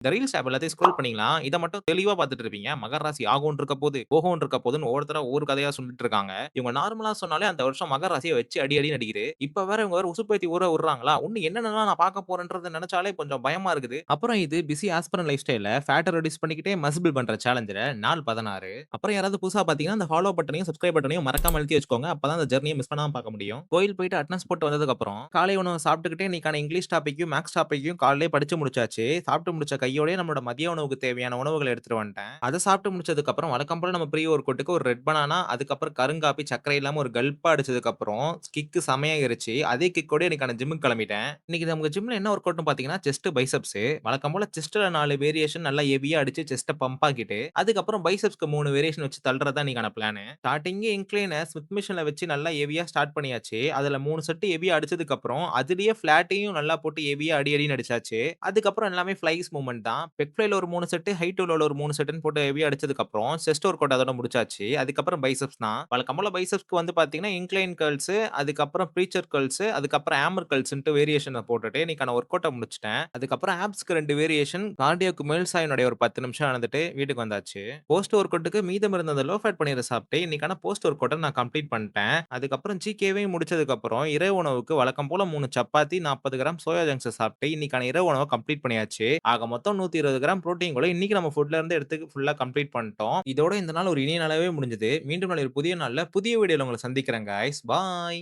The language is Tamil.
இந்த ரீல்ஸ் ஆப் எல்லாத்தையும் ஸ்க்ரோல் பண்ணீங்களா, இத மட்டும் தெளிவா பார்த்துட்டு இருப்பீங்க. மகர ராசி ஆகும்ன்னு இருக்க போது, போகும்ன்னு இருக்க போதுன்னு ஒவ்வொருத்தரா ஒவ்வொரு கதையா சொல்லிட்டு இருக்காங்க. இவங்க நார்மலா சொன்னாலே அந்த வருஷம் மகர ராசிய வச்சு அடி அடின்னு அடிக்குது. இப்ப வேற இவங்க வேற உசுப்பேத்தி ஊற விடுறாங்களா, இன்னும் என்னென்னலாம் நான் பார்க்க போறேன்றத நெனச்சாலே கொஞ்சம் பயமா இருக்குது. அப்புறம் இது பிஸி ஆஸ்பிரன் லைஃப் ஸ்டைல்ல ஃபேட்ட ரெடியூஸ் பண்ணிக்கிட்டே மஸ்ல் பண்ற சேலஞ்சுல நாள் 16. அப்புறம் யாராவது புதுசா பார்த்தீங்கன்னா, அந்த ஃபாலோ பட்டனையும், சப்ஸ்கிரைப் பட்டனையும் மறக்காம அழுத்தி வச்சுக்கோங்க. அப்பதான் அந்த ஜர்னிய மிஸ் பண்ணாம பார்க்க முடியும். கோயில் போயிட்டு அட்டெண்டன்ஸ் போட்டு வந்ததுக்கப்புறம், காலை உணவு சாப்பிட்டுக்கிட்டே இன்னைக்கான இங்கிலீஷ் டாபிக்கையும், மேத்ஸ் டாபிக்கையும் காலையிலேயே படிச்சு முடிச்சாச்சு. சாப்பிட்டு முடிச்ச கையோடயே நம்மளோட மதிய உணவுக்கு தேவையான உணவுகள எடுத்துட்டு வந்துட்டேன். அத சாப்பிட்டு முடிச்சதுக்கு அப்புறம் வழக்கம் போல நம்ம ப்ரீ ஒர்க்கவுட்க்கு ஒரு ரெட் பனானா, அதுக்கப்புறம் கருங்காப்பி, சர்க்கரை இல்லாம ஒரு கல்ப்பா அடிச்சதுக்கு அப்புறம் கிக்கு செமையா ஏறுச்சு. அதே கிக்கோட இன்னைக்கான ஜிம்முக்கு கிளம்பிட்டேன். இன்னைக்கு நமக்கு ஜிம்ல என்ன ஒர்க் அவுட்ன்னு பார்த்தீங்கன்னா, செஸ்ட் பைசெப்ஸ். வழக்கம் போல செஸ்ட்ல 4 வேரியேஷன் நல்லா ஹெவியா அடிச்சு செஸ்ட்ட பம்ப் ஆக்கிட்டு, அதுக்கப்புறம் பைசெப்ஸ்க்கு 3 வேரியேஷன் வச்சு தள்ளுறது தான் இன்னைக்கான பிளானு. ஸ்டார்ட்டிங்கே இன்க்ளைன ஸ்மித் மிஷின்ல வச்சு நல்லா ஹெவியா ஸ்டார்ட் பண்ணியாச்சு. அதுல 3 செட் ஹெவியா அடிச்சதுக்கு அப்புறம், அதிலேயே ஃபிளாட்டையும் நல்லா போட்டு ஹெவியா அடி அடின்னு அடிச்சாச்சு. அதுக்கப்புறம் எல்லாமே ஃப்ளைஸ் மூவ்மெண்ட் தான். பெக் ஃப்ளைல ஒரு 3 செட், ஹை டூ லோல ஒரு 3 செட்ன்னு போட்டு ஹெவியா அடிச்சதுக்கு அப்புறம், செஸ்ட் ஒர்க் அவுட் அதோட முடிச்சாச்சு. அதுக்கப்புறம் பைசெப்ஸ் தான். வழக்கம் போல பைசெப்ஸ்க்கு வந்து பார்த்தீங்கன்னா, இன்க்ளைன் கர்ல்ஸ், அதுக்கப்புறம் ப்ரீச்சர் கர்ல்ஸ், அதுக்கப்புறம் ஹேமர் கர்ல்ஸ்ன்ட்டு வேரியேஷன போட்டுட்டு இன்னைக்கான ஒர்க் அவுட்ட முடிச்சுட்டேன். அதுக்கப்புறம் ஆப்ஸ்க்கு 2 வேரியேஷன், கார்டியோக்கு மேல்சாயினுடைய ஒரு 10 நிமிஷம் நடந்துட்டு வீட்டுக்கு வந்தாச்சு. போஸ்ட் ஒர்க் அவுட்க்கு மீதம் இருந்த அந்த லோ ஃபேட் பன்னீர சாப்பிட்டு, இன்னைக்கான போஸ்ட் ஒர்க் அவுட்ட நான் கம்ப்ளீட் பண்ணிட்டேன். அதுக்கப்புறம் ஜிகேவையும் முடிச்சதுக்கப்புறம், இரவு உணவுக்கு வழக்கம் போல 3 சப்பாத்தி, 40 கிராம் சோயா ஜங்க்ஸ சாப்பிட்டு, இன்னைக்கான இரவு உணவ கம்ப்ளீட் பண்ணியாச்சு. ஆக மொத்தம் 120 கிராம் புரோட்டீன் கூட இன்னைக்கு நம்ம ஃபுட்ல இருந்து எடுத்து ஃபுல்லா கம்ப்ளீட் பண்ணிட்டோம். இதோட இந்த நாள் ஒரு இனிய நாளாவே முடிஞ்சது. மீண்டும் நாளை ஒரு புதிய நாள்ல, புதிய வீடியோல உங்கள சந்திக்கிறேன் காய்ஸ். பாய்.